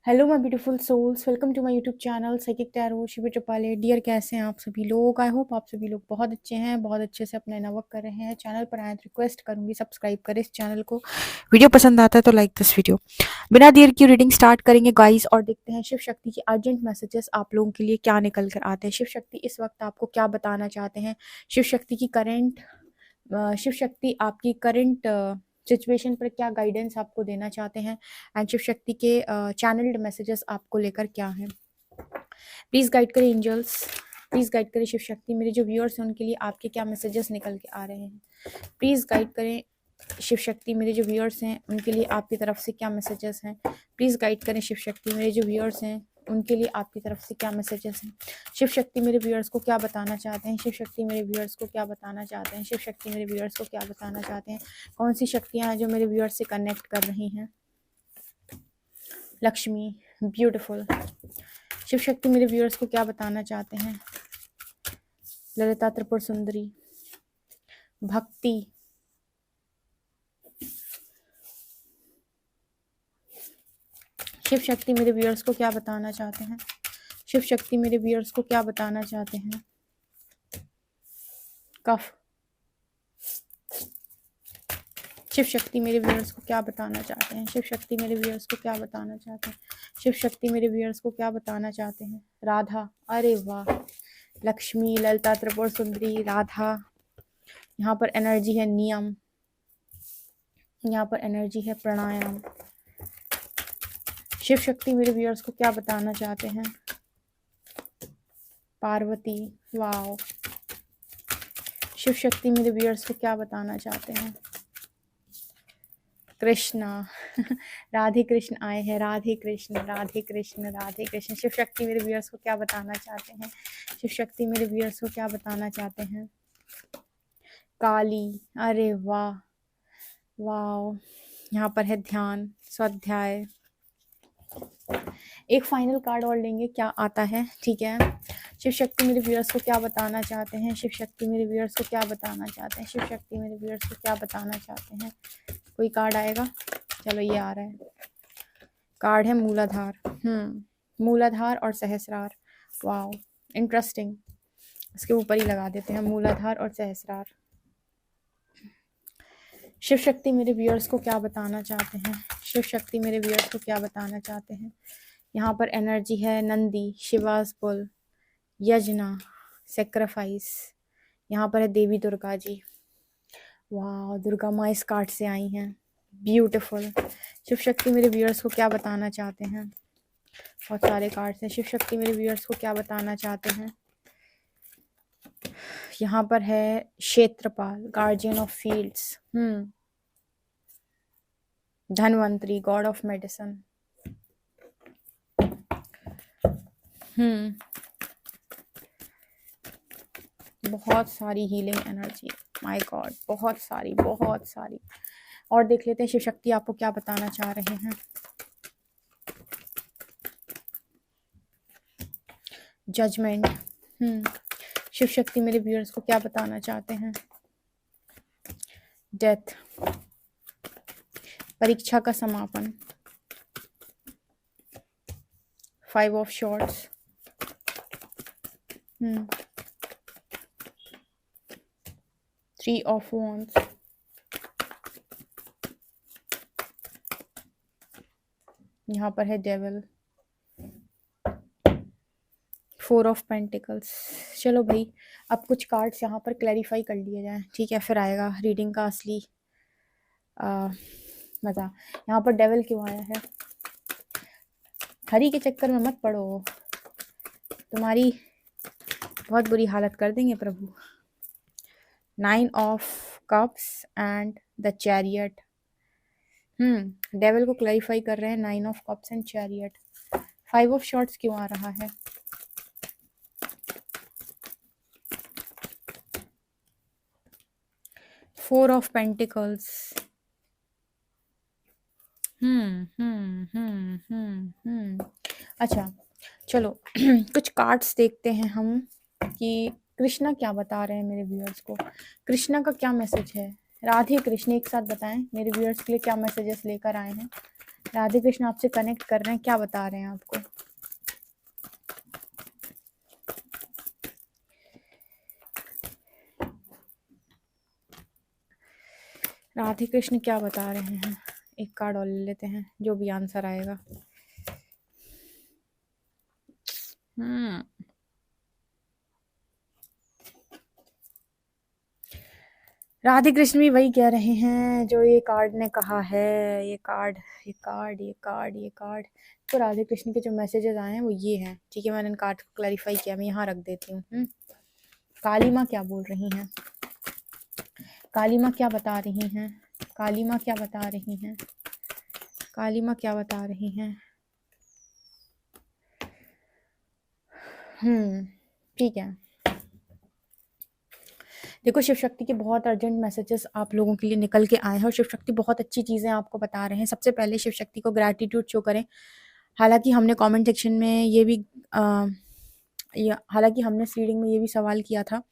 Hello my beautiful souls, welcome to my YouTube channel psychic tarot Shivi Tripale. Dear, कैसे हैं आप सभी लोग? आई होप आप सभी लोग बहुत अच्छे हैं, बहुत अच्छे से अपना इनवर्क कर रहे हैं। चैनल पर आए तो रिक्वेस्ट करूंगी सब्सक्राइब करें इस चैनल को। वीडियो पसंद आता है तो लाइक दिस वीडियो। बिना देर की रीडिंग स्टार्ट करेंगे गाइस, और देखते हैं शिव शक्ति के अर्जेंट मैसेजेस आप लोगों के लिए क्या निकल कर आते हैं। शिव शक्ति इस वक्त आपको क्या बताना चाहते हैं? शिव शक्ति की करंट शिव शक्ति आपकी करंट सिचुएशन पर क्या गाइडेंस आपको देना चाहते हैं, एंड शिव शक्ति के चैनल्ड मैसेजेस आपको लेकर क्या है? प्लीज़ गाइड करें एंजल्स, प्लीज़ गाइड करें शिव शक्ति। मेरे जो व्यूअर्स हैं उनके लिए आपके क्या मैसेजेस निकल के आ रहे हैं? प्लीज़ गाइड करें शिव शक्ति। मेरे जो व्यूअर्स हैं उनके लिए आपकी तरफ से क्या मैसेजेस हैं? प्लीज़ गाइड करें शिव शक्ति। मेरे जो व्यूअर्स हैं उनके लिए आपकी तरफ से क्या मैसेजेस हैं? शिव शक्ति मेरे व्यूअर्स को क्या बताना चाहते हैं? शिव शक्ति मेरे व्यूअर्स को क्या बताना चाहते हैं? शिव शक्ति मेरे व्यूअर्स को क्या बताना चाहते हैं? कौन सी शक्तियाँ हैं जो मेरे व्यूअर्स से कनेक्ट कर रही हैं? लक्ष्मी, ब्यूटिफुल। शिव शक्ति मेरे व्यूअर्स को क्या बताना चाहते हैं? ललिता त्रिपुर सुंदरी, भक्ति, शिव शक्ति मेरे व्यूअर्स को क्या बताना चाहते हैं? शिव शक्ति मेरे व्यूअर्स को क्या बताना चाहते हैं? कफ, शिव शक्ति मेरे व्यूअर्स को क्या बताना चाहते हैं? शिव शक्ति मेरे व्यूअर्स को क्या बताना चाहते हैं? शिव शक्ति मेरे व्यूअर्स को क्या बताना चाहते हैं? राधा, अरे वाह, लक्ष्मी, ललिता त्रिपुर सुंदरी, राधा। यहाँ पर एनर्जी है नियम, यहाँ पर एनर्जी है प्राणायाम। शिव शक्ति मेरे व्यूअर्स को क्या बताना चाहते हैं? पार्वती, वाओ। शिव शक्ति मेरे व्यूअर्स को क्या बताना चाहते हैं? कृष्णा, राधे कृष्ण आए हैं, राधे कृष्ण, राधे कृष्ण, राधे कृष्ण। शिव शक्ति मेरे व्यूअर्स को क्या बताना चाहते हैं? शिव शक्ति मेरे व्यूअर्स को क्या बताना चाहते हैं? काली, अरे वाह, वाह। यहाँ पर है ध्यान, स्वाध्याय। एक फाइनल कार्ड और लेंगे, क्या आता है? ठीक है। शिव शक्ति मेरे व्यूअर्स को क्या बताना चाहते हैं? शिव शक्ति मेरे व्यूअर्स को क्या बताना चाहते हैं? शिव शक्ति मेरे व्यूअर्स को क्या बताना चाहते हैं? कोई कार्ड आएगा? चलो, ये आ रहा है। कार्ड है मूलाधार। मूलाधार और सहस्रार। Wow, interesting. इसके ऊपर ही लगा देते हैं, मूलाधार और सहस्रार। शिव शक्ति मेरे व्यूअर्स को क्या बताना चाहते हैं? शिव शक्ति मेरे व्यूअर्स को क्या बताना चाहते हैं? यहाँ पर एनर्जी है नंदी, शिवास बुल, यजना, सेक्रीफाइस। यहाँ पर है देवी दुर्गा जी। वाह, दुर्गा माँ इस कार्ड से आई हैं, ब्यूटीफुल। शिव शक्ति मेरे व्यूअर्स को क्या बताना चाहते हैं? बहुत सारे कार्ड्स हैं। शिव शक्ति मेरे व्यूअर्स को क्या बताना चाहते हैं? यहाँ पर है Kshetrapal, guardian of fields, Dhanvantari, god of medicine. बहुत सारी हीलिंग एनर्जी, माय गॉड, बहुत सारी, बहुत सारी। और देख लेते हैं शिव शक्ति आपको क्या बताना चाह रहे हैं। जजमेंट। शिव शक्ति मेरे व्यूअर्स को क्या बताना चाहते हैं? डेथ, परीक्षा का समापन, 5 ऑफ शॉर्ट्स, 3 ऑफ wands, यहाँ पर है डेविल, 4 ऑफ पेंटिकल्स। चलो भाई, अब कुछ कार्ड्स यहाँ पर क्लैरिफाई कर लिए जाएं, ठीक है? फिर आएगा रीडिंग का असली मज़ा। यहाँ पर डेविल क्यों आया है? हरी के चक्कर में मत पड़ो, तुम्हारी बहुत बुरी हालत कर देंगे प्रभु। 9 of cups and the chariot. Devil को क्लैरिफाई कर रहे हैं, 9 of cups and chariot. 5 of shorts क्यों आ रहा है? Four of pentacles. अच्छा, चलो कुछ कार्ड्स देखते हैं हम कि कृष्णा क्या बता रहे हैं मेरे व्यूअर्स को। कृष्णा का क्या मैसेज है? राधे कृष्ण एक साथ बताएं मेरे व्यूअर्स के लिए क्या मैसेजेस लेकर आए हैं। राधे कृष्ण आपसे कनेक्ट कर रहे हैं, क्या बता रहे हैं आपको? राधे कृष्ण क्या बता रहे हैं? एक कार्ड और ले लेते हैं, जो भी आंसर आएगा। राधे कृष्ण भी वही कह रहे हैं जो ये कार्ड ने कहा है। ये कार्ड, ये कार्ड, ये कार्ड, ये कार्ड। तो राधे कृष्ण के जो मैसेजेस आए हैं वो ये हैं। ठीक है, मैंने इन कार्ड को क्लैरिफाई किया, मैं यहाँ रख देती हूँ। काली माँ क्या बोल रही हैं? काली माँ क्या बता रही हैं? काली माँ क्या बता रही हैं? काली माँ क्या बता रही हैं? ठीक है, देखो शिव शक्ति के बहुत अर्जेंट मैसेजेस आप लोगों के लिए निकल के आए हैं और शिव शक्ति बहुत अच्छी चीज़ें आपको बता रहे हैं। सबसे पहले शिव शक्ति को ग्रैटिट्यूड शो करें। हालांकि हमने कमेंट सेक्शन में ये भी हालांकि हमने इस रीडिंग में ये भी सवाल किया था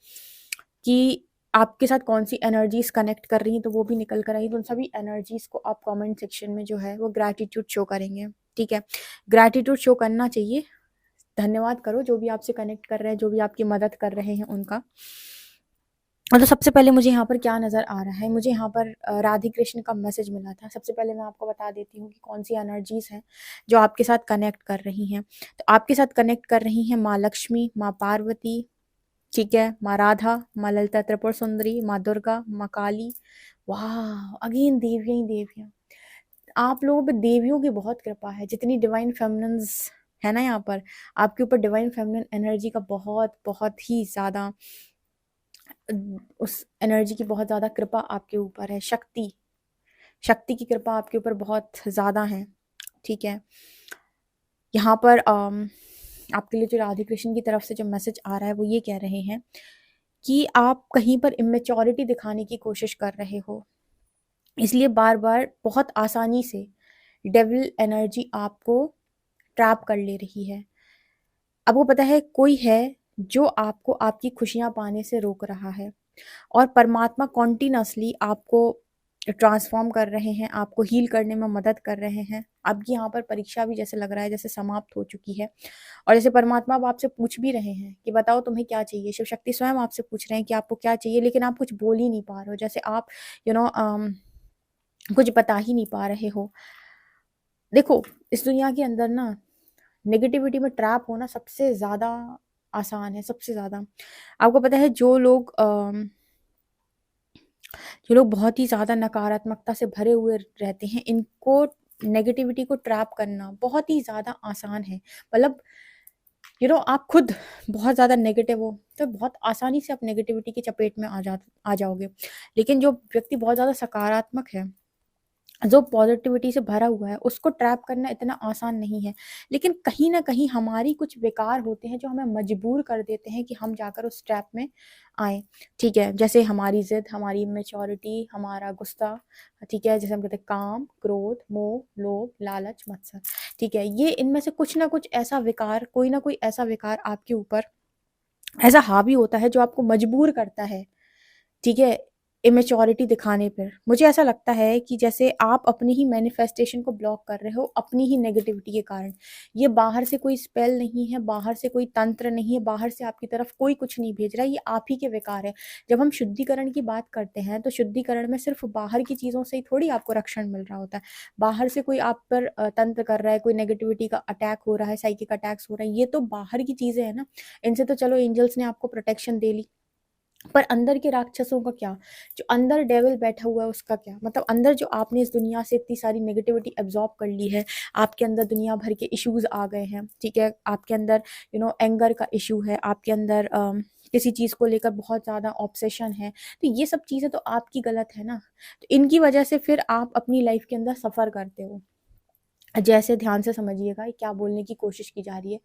कि आपके साथ कौन सी एनर्जीज कनेक्ट कर रही हैं, तो वो भी निकल कर आई। तो उन सभी एनर्जीज को आप कमेंट सेक्शन में जो है वो ग्रैटिट्यूड शो करेंगे। ठीक है, ग्रैटिट्यूड शो करना चाहिए, धन्यवाद करो जो भी आपसे कनेक्ट कर रहे हैं, जो भी आपकी मदद कर रहे हैं उनका। तो सबसे पहले मुझे यहाँ पर क्या नज़र आ रहा है, मुझे यहाँ पर राधे कृष्ण का मैसेज मिला था। सबसे पहले मैं आपको बता देती हूँ कि कौन सी एनर्जीज हैं जो आपके साथ कनेक्ट कर रही हैं। तो आपके साथ कनेक्ट कर रही हैं माँ लक्ष्मी, माँ पार्वती, ठीक है, माँ राधा, माँ ललिता त्रिपुर सुंदरी, माँ दुर्गा, माँ काली। वाह, अगेन देवियाँ ही देवियाँ। आप लोगों पे देवियों की बहुत कृपा है। जितनी डिवाइन फेमिनिन्स है ना यहाँ पर, आपके ऊपर डिवाइन फेमिनिन एनर्जी का बहुत बहुत ही ज़्यादा, उस एनर्जी की बहुत ज़्यादा कृपा आपके ऊपर है। शक्ति, शक्ति की कृपा आपके ऊपर बहुत ज़्यादा है। ठीक है, यहाँ पर आपके लिए जो राधे कृष्ण की तरफ से जो मैसेज आ रहा है वो ये कह रहे हैं कि आप कहीं पर इमेच्योरिटी दिखाने की कोशिश कर रहे हो, इसलिए बार बार बहुत आसानी से डेविल एनर्जी आपको ट्रैप कर ले रही है। आपको पता है कोई है जो आपको आपकी खुशियां पाने से रोक रहा है, और परमात्मा कॉन्टिन्यूसली आपको ट्रांसफॉर्म कर रहे हैं, आपको हील करने में मदद कर रहे हैं। आपकी यहाँ पर परीक्षा भी जैसे लग रहा है जैसे समाप्त हो चुकी है, और जैसे परमात्मा अब आपसे पूछ भी रहे हैं कि बताओ तुम्हें क्या चाहिए। शिव शक्ति स्वयं आपसे पूछ रहे हैं कि आपको क्या चाहिए, लेकिन आप कुछ बोल ही नहीं पा रहे हो, जैसे आप कुछ बता ही नहीं पा रहे हो। देखो इस दुनिया के अंदर ना नेगेटिविटी में ट्रैप होना सबसे ज़्यादा आसान है, सबसे ज़्यादा। आपको पता है जो लोग बहुत ही ज़्यादा नकारात्मकता से भरे हुए रहते हैं, इनको नेगेटिविटी को ट्रैप करना बहुत ही ज़्यादा आसान है। मतलब आप खुद बहुत ज़्यादा नेगेटिव हो तो बहुत आसानी से आप नेगेटिविटी की चपेट में आ जाओगे। लेकिन जो व्यक्ति बहुत ज़्यादा सकारात्मक है, जो पॉजिटिविटी से भरा हुआ है, उसको ट्रैप करना इतना आसान नहीं है। लेकिन कहीं ना कहीं हमारी कुछ विकार होते हैं जो हमें मजबूर कर देते हैं कि हम जाकर उस ट्रैप में आए। ठीक है, जैसे हमारी जिद, हमारी इमेच्योरिटी, हमारा गुस्सा। ठीक है, जैसे हम कहते हैं काम, क्रोध, मोह, लोभ, लालच, मत्सर। ठीक है, ये इनमें से कुछ ना कुछ ऐसा विकार, कोई ना कोई ऐसा विकार आपके ऊपर ऐसा हावी होता है जो आपको मजबूर करता है, ठीक है, इमेच्योरिटी दिखाने पर। मुझे ऐसा लगता है कि जैसे आप अपनी ही मैनिफेस्टेशन को ब्लॉक कर रहे हो अपनी ही नेगेटिविटी के कारण। ये बाहर से कोई स्पेल नहीं है, बाहर से कोई तंत्र नहीं है, बाहर से आपकी तरफ कोई कुछ नहीं भेज रहा है, ये आप ही के विकार है। जब हम शुद्धिकरण की बात करते हैं तो शुद्धिकरण में सिर्फ बाहर की चीज़ों से ही थोड़ी आपको रक्षण मिल रहा होता है। बाहर से कोई आप पर तंत्र कर रहा है, कोई नेगेटिविटी का अटैक हो रहा है, साइकिक अटैक्स हो रहे हैं, ये तो बाहर की चीज़ें हैं ना। इनसे तो चलो एंजल्स ने आपको प्रोटेक्शन दे ली, पर अंदर के राक्षसों का क्या? जो अंदर डेविल बैठा हुआ है उसका क्या? मतलब अंदर जो आपने इस दुनिया से इतनी सारी नेगेटिविटी एब्जॉर्ब कर ली है, आपके अंदर दुनिया भर के इश्यूज आ गए हैं। ठीक है, आपके अंदर एंगर का इशू है, आपके अंदर किसी चीज़ को लेकर बहुत ज़्यादा ऑब्सेशन है। तो ये सब चीज़ें तो आपकी गलत है ना। तो इनकी वजह से फिर आप अपनी लाइफ के अंदर सफ़र करते हो। जैसे ध्यान से समझिएगा क्या बोलने की कोशिश की जा रही है।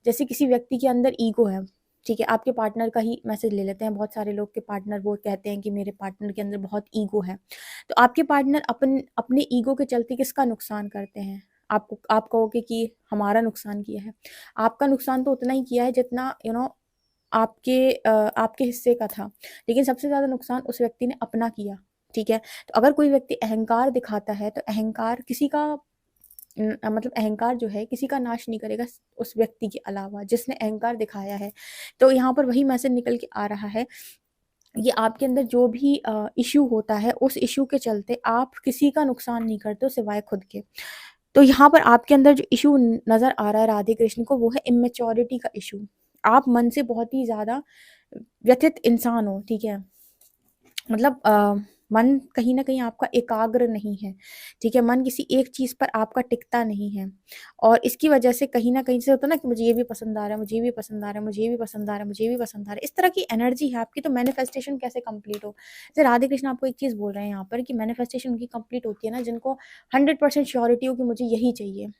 जैसे किसी व्यक्ति के अंदर ईगो है, ठीक है, आपके पार्टनर का ही मैसेज ले लेते हैं। बहुत सारे लोग के पार्टनर वो कहते हैं कि मेरे पार्टनर के अंदर बहुत ईगो है। तो आपके पार्टनर अपने ईगो के चलते किसका नुकसान करते हैं? आप कहोगे कि हमारा नुकसान किया है। आपका नुकसान तो उतना ही किया है जितना आपके हिस्से का था, लेकिन सबसे ज़्यादा नुकसान उस व्यक्ति ने अपना किया। ठीक है, तो अगर कोई व्यक्ति अहंकार दिखाता है तो अहंकार किसी का मतलब अहंकार जो है किसी का नाश नहीं करेगा उस व्यक्ति के अलावा जिसने अहंकार दिखाया है। तो यहाँ पर वही मैसेज निकल के आ रहा है, ये आपके अंदर जो भी इश्यू होता है उस इश्यू के चलते आप किसी का नुकसान नहीं करते हो सिवाय खुद के। तो यहाँ पर आपके अंदर जो इश्यू नज़र आ रहा है राधे कृष्ण को, वो है इमेच्योरिटी का इश्यू। आप मन से बहुत ही ज़्यादा व्यथित इंसान हो, ठीक है? मतलब मन कहीं न कहीं आपका एकाग्र नहीं है, ठीक है? मन किसी एक चीज़ पर आपका टिकता नहीं है और इसकी वजह से कहीं न कहीं से होता है ना कि मुझे ये भी पसंद आ रहा है, मुझे ये भी पसंद आ रहा है, मुझे ये भी पसंद आ रहा है, मुझे ये भी पसंद आ रहा है। इस तरह की एनर्जी है आपकी, तो मैनिफेस्टेशन कैसे कंप्लीट हो? जैसे राधे कृष्ण आपको एक चीज़ बोल रहे हैं यहाँ पर कि मैनिफेस्टेशन उनकी कंप्लीट होती है ना जिनको 100% श्योरिटी हो कि मुझे यही चाहिए।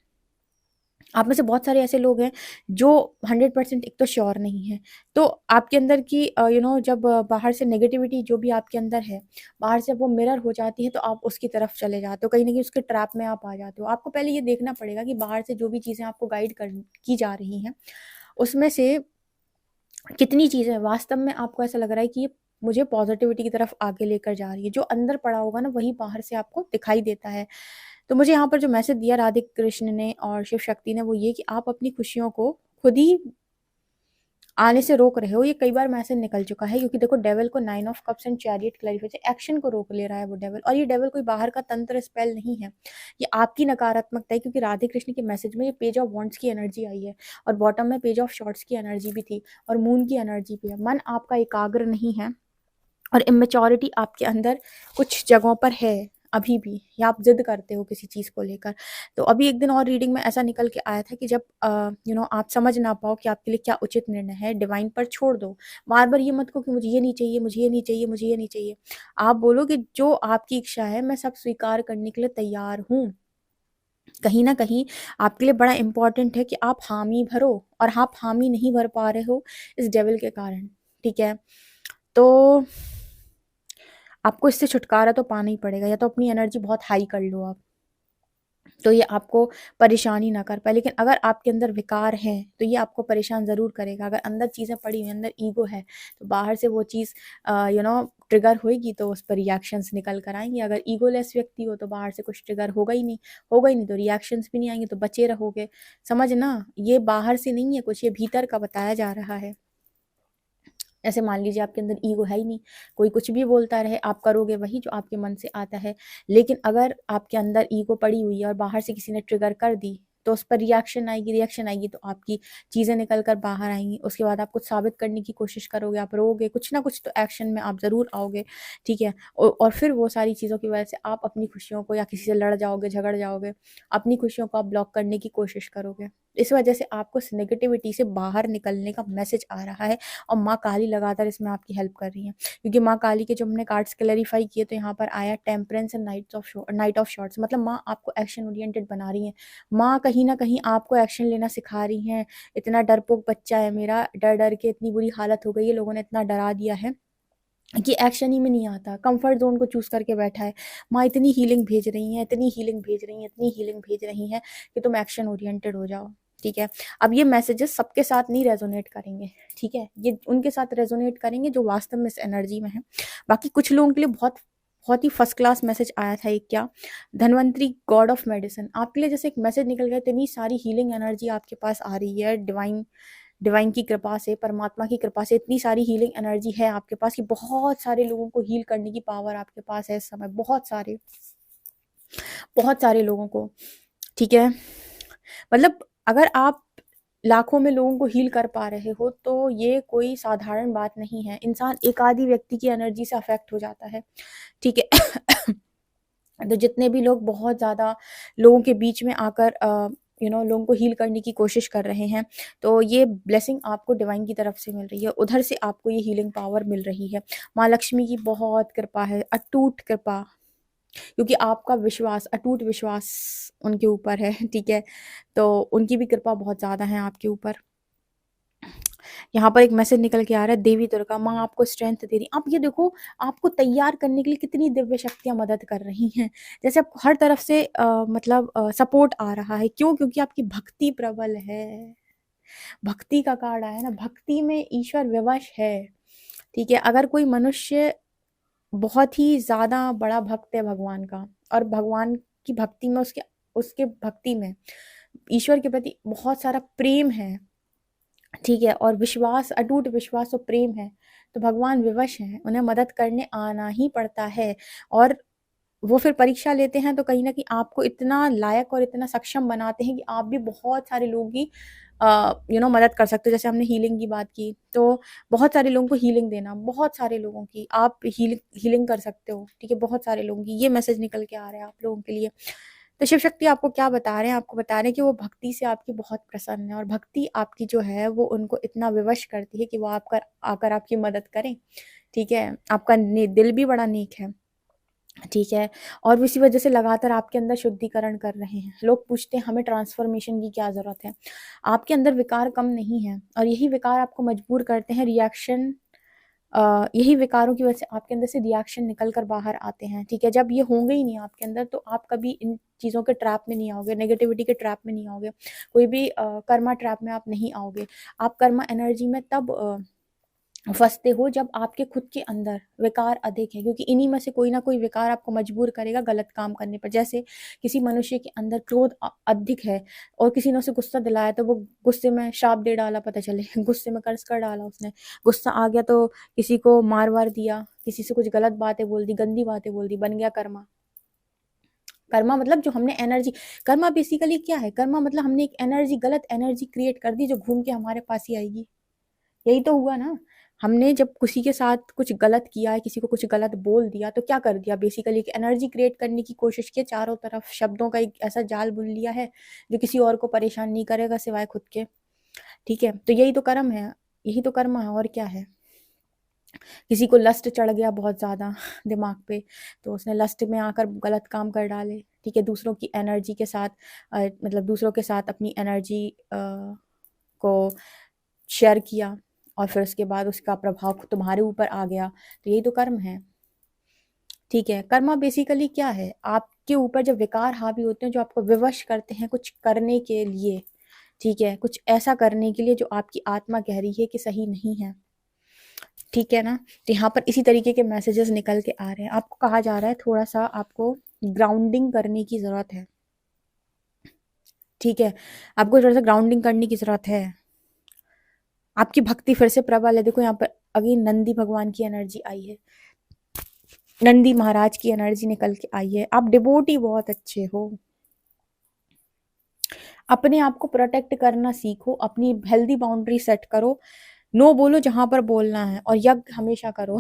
आप में से बहुत सारे ऐसे लोग हैं जो 100% एक तो श्योर नहीं है। तो आपके अंदर की जब बाहर से नेगेटिविटी जो भी आपके अंदर है, बाहर से वो मिरर हो जाती है तो आप उसकी तरफ चले जाते हो, कहीं न कहीं उसके ट्रैप में आप आ जाते हो। आपको पहले ये देखना पड़ेगा कि बाहर से जो भी चीज़ें आपको गाइड कर की जा रही हैं, उसमें से कितनी चीज़ें वास्तव में आपको ऐसा लग रहा है कि ये मुझे पॉजिटिविटी की तरफ आगे लेकर जा रही है। जो अंदर पड़ा होगा ना वही बाहर से आपको दिखाई देता है। तो मुझे यहाँ पर जो मैसेज दिया राधे कृष्ण ने और शिव शक्ति ने वो ये कि आप अपनी खुशियों को खुद ही आने से रोक रहे हो। ये कई बार मैसेज निकल चुका है क्योंकि देखो डेविल को 9 of cups and chariot clarification action को रोक ले रहा है वो डेविल, और ये डेविल कोई बाहर का तंत्र स्पेल नहीं है। ये आपकी नकारात्मकता है क्योंकि राधे कृष्ण के मैसेज में ये पेज ऑफ वॉन्ड्स की एनर्जी आई है और बॉटम में पेज ऑफ शॉर्ट्स की एनर्जी भी थी और मून की एनर्जी भी है। मन आपका एकाग्र नहीं है और इमेच्योरिटी आपके अंदर कुछ जगहों पर है अभी भी, या आप जिद करते हो किसी चीज़ को लेकर। तो अभी एक दिन और रीडिंग में ऐसा निकल के आया था कि जब आप समझ ना पाओ कि आपके लिए क्या उचित निर्णय है, डिवाइन पर छोड़ दो। बार बार ये मत कहो कि मुझे ये नहीं चाहिए, मुझे ये नहीं चाहिए, मुझे ये नहीं चाहिए। आप बोलो कि जो आपकी इच्छा है मैं सब स्वीकार करने के लिए तैयार हूँ। कहीं ना कहीं आपके लिए बड़ा इंपॉर्टेंट है कि आप हामी भरो, और आप हामी नहीं भर पा रहे हो इस डेविल के कारण, ठीक है? तो आपको इससे छुटकारा तो पाना ही पड़ेगा, या तो अपनी एनर्जी बहुत हाई कर लो आप, तो ये आपको परेशानी ना कर पाए। लेकिन अगर आपके अंदर विकार है तो ये आपको परेशान ज़रूर करेगा। अगर अंदर चीज़ें पड़ी हुई, अंदर ईगो है, तो बाहर से वो चीज़ ट्रिगर होएगी तो उस पर रिएक्शंस निकल कर आएंगे। अगर ईगोलेस व्यक्ति हो तो बाहर से कुछ ट्रिगर होगा ही नहीं तो रिएक्शंस भी नहीं आएंगे, तो बचे रहोगे। समझना, ये बाहर से नहीं है कुछ, ये भीतर का बताया जा रहा है। ऐसे मान लीजिए आपके अंदर ईगो है ही नहीं, कोई कुछ भी बोलता रहे, आप करोगे वही जो आपके मन से आता है। लेकिन अगर आपके अंदर ईगो पड़ी हुई है और बाहर से किसी ने ट्रिगर कर दी, तो उस पर रिएक्शन आएगी तो आपकी चीज़ें निकल कर बाहर आएंगी। उसके बाद आप कुछ साबित करने की कोशिश करोगे, आप रोगे, कुछ ना कुछ तो एक्शन में आप ज़रूर आओगे, ठीक है? और फिर वो सारी चीज़ों की वजह से आप अपनी खुशियों को, या किसी से लड़ जाओगे, झगड़ जाओगे, अपनी खुशियों को आप ब्लॉक करने की कोशिश करोगे। इस वजह से आपको इस नेगेटिविटी से बाहर निकलने का मैसेज आ रहा है और माँ काली लगातार इसमें आपकी हेल्प कर रही हैं। क्योंकि माँ काली के जो हमने कार्ड्स क्लैरिफाई किए तो यहाँ पर आया temperance and night of shorts, मतलब माँ आपको एक्शन ओरिएंटेड बना रही हैं। माँ कहीं ना कहीं आपको एक्शन लेना सिखा रही हैं। इतना डरपोक बच्चा है मेरा, डर डर के इतनी बुरी हालत हो गई है, लोगों ने इतना डरा दिया है कि एक्शन ही में नहीं आता, कंफर्ट जोन को चूज करके बैठा है। माँ इतनी हीलिंग भेज रही हैं, इतनी हीलिंग भेज रही हैं, इतनी हीलिंग भेज रही हैं कि तुम एक्शन ओरिएंटेड हो जाओ, ठीक है? अब ये मैसेजेस सबके साथ नहीं रेजोनेट करेंगे, ठीक है? ये उनके साथ रेजोनेट करेंगे जो वास्तव में इस एनर्जी में है। बाकी कुछ लोगों के लिए बहुत बहुत ही फर्स्ट क्लास मैसेज आया था। एक क्या, धनवंतरी गॉड ऑफ मेडिसिन, आपके लिए जैसे एक मैसेज निकल गया, इतनी सारी हीलिंग एनर्जी आपके पास आ रही है, डिवाइन डिवाइन की कृपा से, परमात्मा की कृपा से इतनी सारी हीलिंग एनर्जी है आपके पास कि बहुत सारे लोगों को हील करने की पावर आपके पास है इस समय, बहुत सारे लोगों को, ठीक है? मतलब अगर आप लाखों में लोगों को हील कर पा रहे हो तो ये कोई साधारण बात नहीं है। इंसान एक आधी व्यक्ति की एनर्जी से अफेक्ट हो जाता है, ठीक है? तो जितने भी लोग बहुत ज़्यादा लोगों के बीच में आकर लोगों को हील करने की कोशिश कर रहे हैं, तो ये ब्लेसिंग आपको डिवाइन की तरफ से मिल रही है, उधर से आपको ये हीलिंग पावर मिल रही है। माँ लक्ष्मी की बहुत कृपा है, अटूट कृपा, क्योंकि आपका विश्वास, अटूट विश्वास उनके ऊपर है, ठीक है? तो उनकी भी कृपा बहुत ज़्यादा है आपके ऊपर। यहाँ पर एक मैसेज निकल के आ रहा है, देवी दुर्गा माँ आपको स्ट्रेंथ दे रही। आप ये देखो, आपको तैयार करने के लिए कितनी दिव्य शक्तियाँ मदद कर रही हैं। जैसे आपको हर तरफ से मतलब सपोर्ट आ रहा है। क्यों? क्योंकि आपकी भक्ति प्रबल है। भक्ति का कार्ड आया ना, भक्ति में ईश्वर विवश है, ठीक है? अगर कोई मनुष्य बहुत ही ज़्यादा बड़ा भक्त है भगवान का, और भगवान की भक्ति में उसके भक्ति में, ईश्वर के प्रति बहुत सारा प्रेम है, ठीक है, और विश्वास, अटूट विश्वास और प्रेम है, तो भगवान विवश हैं, उन्हें मदद करने आना ही पड़ता है। और वो फिर परीक्षा लेते हैं तो कहीं न कहीं आपको इतना लायक और इतना सक्षम बनाते हैं कि आप भी बहुत सारे लोगों की मदद कर सकते हो। जैसे हमने हीलिंग की बात की, तो बहुत सारे लोगों को हीलिंग देना, बहुत सारे लोगों की आप हीलिंग कर सकते हो, ठीक है, बहुत सारे लोगों की। ये मैसेज निकल के आ रहा है आप लोगों के लिए। तो शिव शक्ति आपको क्या बता रहे हैं? आपको बता रहे हैं कि वो भक्ति से आपकी बहुत प्रसन्न है, और भक्ति आपकी जो है वो उनको इतना विवश करती है कि वो आपका आकर आपकी मदद करें, ठीक है। आपका दिल भी बड़ा नेक है, ठीक है, और इसी वजह से लगातार आपके अंदर शुद्धिकरण कर रहे हैं। लोग पूछते हैं हमें ट्रांसफॉर्मेशन की क्या ज़रूरत है? आपके अंदर विकार कम नहीं है, और यही विकार आपको मजबूर करते हैं रिएक्शन, यही विकारों की वजह से आपके अंदर से रिएक्शन निकल कर बाहर आते हैं, ठीक है। जब ये होंगे ही नहीं आपके अंदर, तो आप कभी इन चीज़ों के ट्रैप में नहीं आओगे, नेगेटिविटी के ट्रैप में नहीं आओगे, कोई भी कर्मा ट्रैप में आप नहीं आओगे। आप कर्मा एनर्जी में तब फँसते हो जब आपके खुद के अंदर विकार अधिक है, क्योंकि इन्हीं में से कोई ना कोई विकार आपको मजबूर करेगा गलत काम करने पर। जैसे किसी मनुष्य के अंदर क्रोध अधिक है, और किसी ने उसे गुस्सा दिलाया, तो वो गुस्से में श्राप दे डाला, पता चले गुस्से में कर्ज कर डाला उसने, गुस्सा आ गया तो किसी को मार वार दिया, किसी से कुछ गलत बातें बोल दी, गंदी बातें बोल दी, बन गया कर्मा। कर्मा मतलब जो हमने एनर्जी, कर्मा बेसिकली क्या है? कर्मा मतलब हमने एक एनर्जी, गलत एनर्जी क्रिएट कर दी जो घूम के हमारे पास ही आएगी। यही तो हुआ ना। हमने जब किसी के साथ कुछ गलत किया है, किसी को कुछ गलत बोल दिया, तो क्या कर दिया? बेसिकली एक एनर्जी क्रिएट करने की कोशिश की, चारों तरफ शब्दों का एक ऐसा जाल बुन लिया है जो किसी और को परेशान नहीं करेगा सिवाय खुद के, ठीक है। तो यही तो कर्म है, यही तो कर्म है, और क्या है। किसी को लस्ट चढ़ गया बहुत ज़्यादा दिमाग पे, तो उसने लस्ट में आकर गलत काम कर डाले, ठीक है। दूसरों की एनर्जी के साथ मतलब दूसरों के साथ अपनी एनर्जी को शेयर किया, और फिर उसके बाद उसका प्रभाव तुम्हारे ऊपर आ गया, तो यही तो कर्म है, ठीक है। कर्मा बेसिकली क्या है? आपके ऊपर जब विकार हावी होते हैं जो आपको विवश करते हैं कुछ करने के लिए, ठीक है, कुछ ऐसा करने के लिए जो आपकी आत्मा कह रही है कि सही नहीं है, ठीक है ना। तो यहाँ पर इसी तरीके के मैसेजेस निकल के आ रहे हैं। आपको कहा जा रहा है थोड़ा सा आपको ग्राउंडिंग करने की ज़रूरत है, ठीक है, आपको थोड़ा सा ग्राउंडिंग करने की ज़रूरत है। आपकी भक्ति फिर से प्रबल है। देखो यहाँ पर अगेन नंदी भगवान की एनर्जी आई है, नंदी महाराज की एनर्जी निकल के आई है। आप डिवोटी बहुत अच्छे हो, अपने आप को प्रोटेक्ट करना सीखो, अपनी हेल्दी बाउंड्री सेट करो, नो बोलो जहां पर बोलना है, और यज्ञ हमेशा करो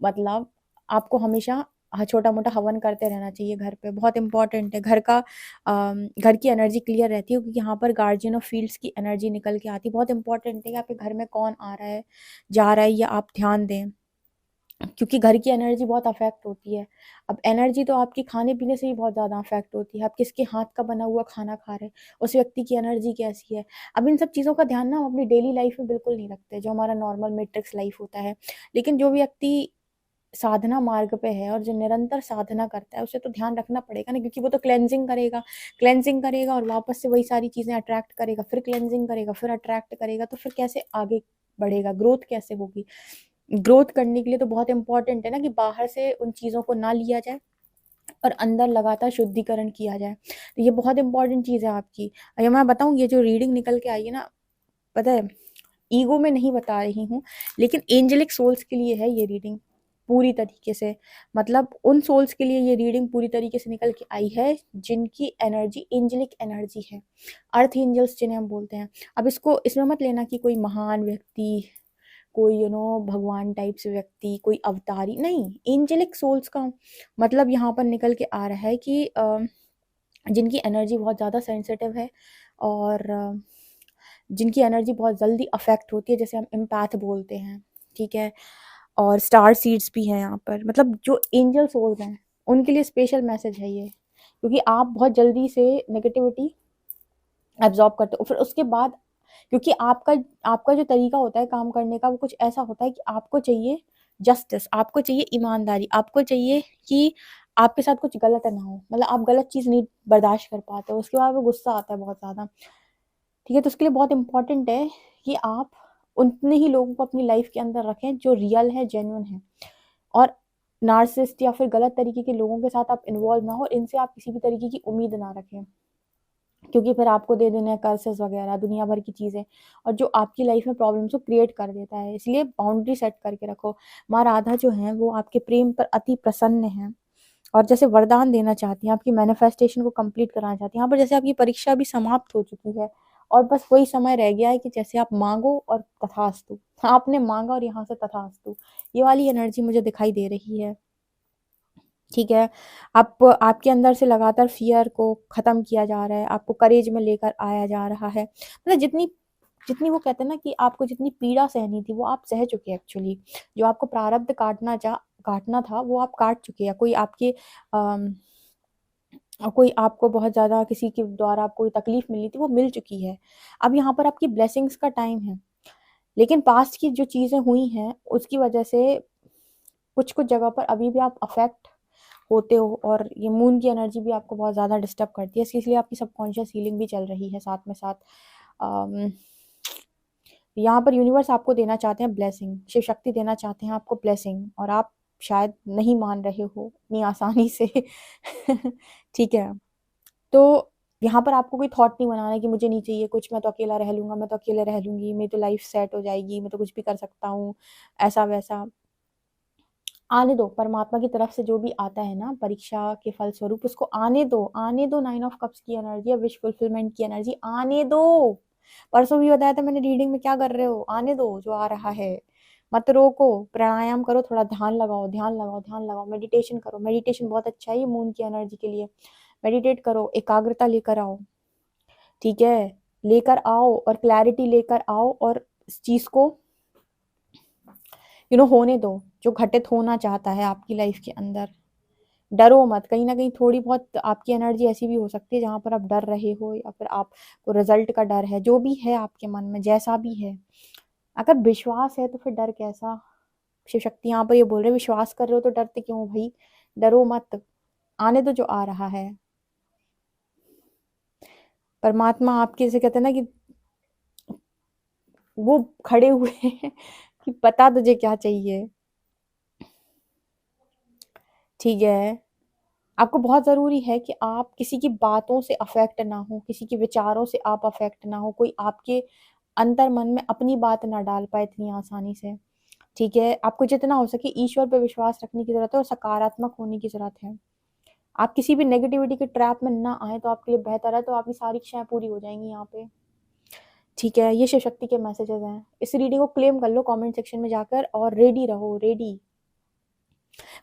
मतलब आपको हमेशा छोटा मोटा हवन करते रहना चाहिए घर पे, बहुत इंपॉर्टेंट है। घर की एनर्जी क्लियर रहती है, क्योंकि यहाँ पर गार्जियन ऑफ फील्ड्स की एनर्जी निकल के आती है। बहुत इंपॉर्टेंट है कि आपके घर में कौन आ रहा है, जा रहा है, या आप ध्यान दें, क्योंकि घर की एनर्जी बहुत अफेक्ट होती है। अब एनर्जी तो आपकी खाने पीने से ही बहुत ज़्यादा अफेक्ट होती है। आप किसके हाथ का बना हुआ खाना खा रहे हैं, उस व्यक्ति की एनर्जी कैसी है। अब इन सब चीज़ों का ध्यान ना हम अपनी डेली लाइफ में बिल्कुल नहीं रखते, जो हमारा नॉर्मल मैट्रिक्स लाइफ होता है। लेकिन जो व्यक्ति साधना मार्ग पे है और जो निरंतर साधना करता है, उसे तो ध्यान रखना पड़ेगा ना, क्योंकि वो तो क्लेंजिंग करेगा और वापस से वही सारी चीज़ें अट्रैक्ट करेगा, फिर क्लेंजिंग करेगा, फिर अट्रैक्ट करेगा, तो फिर कैसे आगे बढ़ेगा, ग्रोथ कैसे होगी। ग्रोथ करने के लिए तो बहुत इंपॉर्टेंट है ना कि बाहर से उन चीज़ों को ना लिया जाए और अंदर लगातार शुद्धिकरण किया जाए। तो ये बहुत इंपॉर्टेंट चीज़ है आपकी। अगर मैं बताऊँ, ये जो रीडिंग निकल के आई है ना, पता है, ईगो में नहीं बता रही हूँ, लेकिन एंजेलिक सोल्स के लिए है ये रीडिंग पूरी तरीके से। मतलब उन सोल्स के लिए ये रीडिंग पूरी तरीके से निकल के आई है जिनकी एनर्जी एंजेलिक एनर्जी है, अर्थ एंजल्स जिन्हें हम बोलते हैं। अब इसको इसमें मत लेना कि कोई महान व्यक्ति, कोई भगवान टाइप से व्यक्ति, कोई अवतारी नहीं। एंजेलिक सोल्स का मतलब यहाँ पर निकल के आ रहा है कि जिनकी एनर्जी बहुत ज़्यादा सेंसिटिव है, और जिनकी एनर्जी बहुत जल्दी अफेक्ट होती है, जैसे हम एम्पैथ बोलते हैं, ठीक है। और स्टार सीड्स भी हैं यहाँ पर, मतलब जो एंजल सोल्स हैं उनके लिए स्पेशल मैसेज है ये, क्योंकि आप बहुत जल्दी से नेगेटिविटी एब्जॉर्ब करते हो। फिर उसके बाद, क्योंकि आपका आपका जो तरीका होता है काम करने का, वो कुछ ऐसा होता है कि आपको चाहिए जस्टिस, आपको चाहिए ईमानदारी, आपको चाहिए कि आपके साथ कुछ गलत ना हो, मतलब आप गलत चीज़ नहीं बर्दाश्त कर पाते हो, उसके बाद वो गुस्सा आता है बहुत ज़्यादा, ठीक है। तो उसके लिए बहुत इंपॉर्टेंट है कि आप उतने ही लोगों को अपनी लाइफ के अंदर रखें जो रियल है, जेन्युइन है, और नार्सिसिस्ट या फिर गलत तरीके के लोगों के साथ आप इन्वॉल्व ना हो, इनसे आप किसी भी तरीके की उम्मीद ना रखें, क्योंकि फिर आपको दे देने कर्सेस वगैरह दुनिया भर की चीज़ें, और जो आपकी लाइफ में प्रॉब्लम्स को क्रिएट कर देता है। इसलिए बाउंड्री सेट करके रखो। माँ राधा जो हैं वो आपके प्रेम पर अति प्रसन्न हैं और जैसे वरदान देना चाहती हैं, आपकी मैनिफेस्टेशन को कंप्लीट कराना चाहती हैं। यहाँ पर जैसे आपकी परीक्षा भी समाप्त हो चुकी है और बस वही समय रह गया है कि जैसे आप मांगो और तथास्तु। आपने मांगा और यहाँ से तथास्तु, ये वाली एनर्जी मुझे दिखाई दे रही है। ठीक है, आप आपके अंदर से लगातार फियर को ख़त्म किया जा रहा है, आपको करेज में लेकर आया जा रहा है। मतलब जितनी जितनी वो कहते हैं ना कि आपको जितनी पीड़ा सहनी थी, वो आप सह चुके हैं एक्चुअली। जो आपको प्रारब्ध काटना था, वो आप काट चुके हैं। कोई आपको बहुत ज़्यादा किसी के द्वारा आपको कोई तकलीफ़ मिली थी, वो मिल चुकी है। अब यहाँ पर आपकी ब्लेसिंग्स का टाइम है। लेकिन पास्ट की जो चीज़ें हुई हैं, उसकी वजह से कुछ-कुछ जगह पर अभी भी आप अफ़ेक्ट होते हो और ये मून की एनर्जी भी आपको बहुत ज़्यादा डिस्टर्ब करती है। इसलिए आपकी सबकॉन्शियस हीलिंग भी चल रही है साथ में साथ। अम, यहाँ पर यूनिवर्स आपको देना चाहते हैं ब्लेसिंग, शिव शक्ति देना चाहते हैं आपको ब्लेसिंग, और आप शायद नहीं मान रहे हो इतनी आसानी से। ठीक है, तो यहाँ पर आपको कोई थॉट नहीं बनाना है कि मुझे नहीं चाहिए कुछ, मैं तो अकेला रह लूँगा, मैं तो अकेले रह लूँगी, मेरी तो लाइफ सेट हो जाएगी, मैं तो कुछ भी कर सकता हूँ, ऐसा-वैसा। आने दो, परमात्मा की तरफ से जो भी आता है ना परीक्षा के फलस्वरूप, उसको आने दो। 9 ऑफ कप्स की एनर्जी है, विश फुलफिलमेंट की एनर्जी, आने दो। परसों भी बताया था मैंने रीडिंग में, क्या कर रहे हो, आने दो जो आ रहा है, मत रोको। प्राणायाम करो, थोड़ा ध्यान लगाओ, मेडिटेशन करो, मेडिटेशन बहुत अच्छा है ये मून की एनर्जी के लिए। मेडिटेट करो, एकाग्रता लेकर आओ, ठीक है, लेकर आओ और क्लैरिटी लेकर आओ, और इस चीज़ को होने दो जो घटित होना चाहता है आपकी लाइफ के अंदर। डरो मत, कहीं ना कहीं थोड़ी बहुत आपकी एनर्जी ऐसी भी हो सकती है जहां पर आप डर रहे हो, या फिर आपको रिजल्ट का डर है, जो भी है आपके मन में जैसा भी है। अगर विश्वास है तो फिर डर कैसा। शिव शक्ति यहाँ पर ये बोल रहे विश्वास कर रहे हो तो डरते क्यों हो भाई, डरो मत, आने दो जो आ रहा है। परमात्मा आपके से कहते हैं ना कि वो खड़े हुए हैं कि पता तुझे क्या चाहिए। ठीक है, आपको बहुत ज़रूरी है कि आप किसी की बातों से अफेक्ट ना हो, किसी के विचारों से आप अफेक्ट ना हो, कोई आपके अंतर मन में अपनी बात ना डाल पाए इतनी आसानी से। ठीक है, आपको जितना हो सके ईश्वर पे विश्वास रखने की ज़रूरत है और सकारात्मक होने की ज़रूरत है। आप किसी भी नेगेटिविटी के ट्रैप में ना आए तो आपके लिए बेहतर है, तो आपकी सारी इच्छाएं पूरी हो जाएंगी यहाँ पे। ठीक है, ये शिव शक्ति के मैसेजेस हैं। इस रीडिंग को क्लेम कर लो कमेंट सेक्शन में जाकर, और रेडी रहो, रेडी।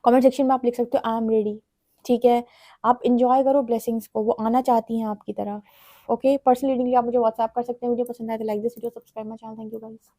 कमेंट सेक्शन में आप लिख सकते हो आई एम रेडी। ठीक है, आप इंजॉय करो ब्लेसिंग्स को, वो आना चाहती हैं आपकी तरफ। ओके, पर्सनल रीडिंग के लिए आप मुझे व्हाट्सएप कर सकते हैं। वीडियो पसंद आए तो like this video, subscribe my channel. Thank you guys.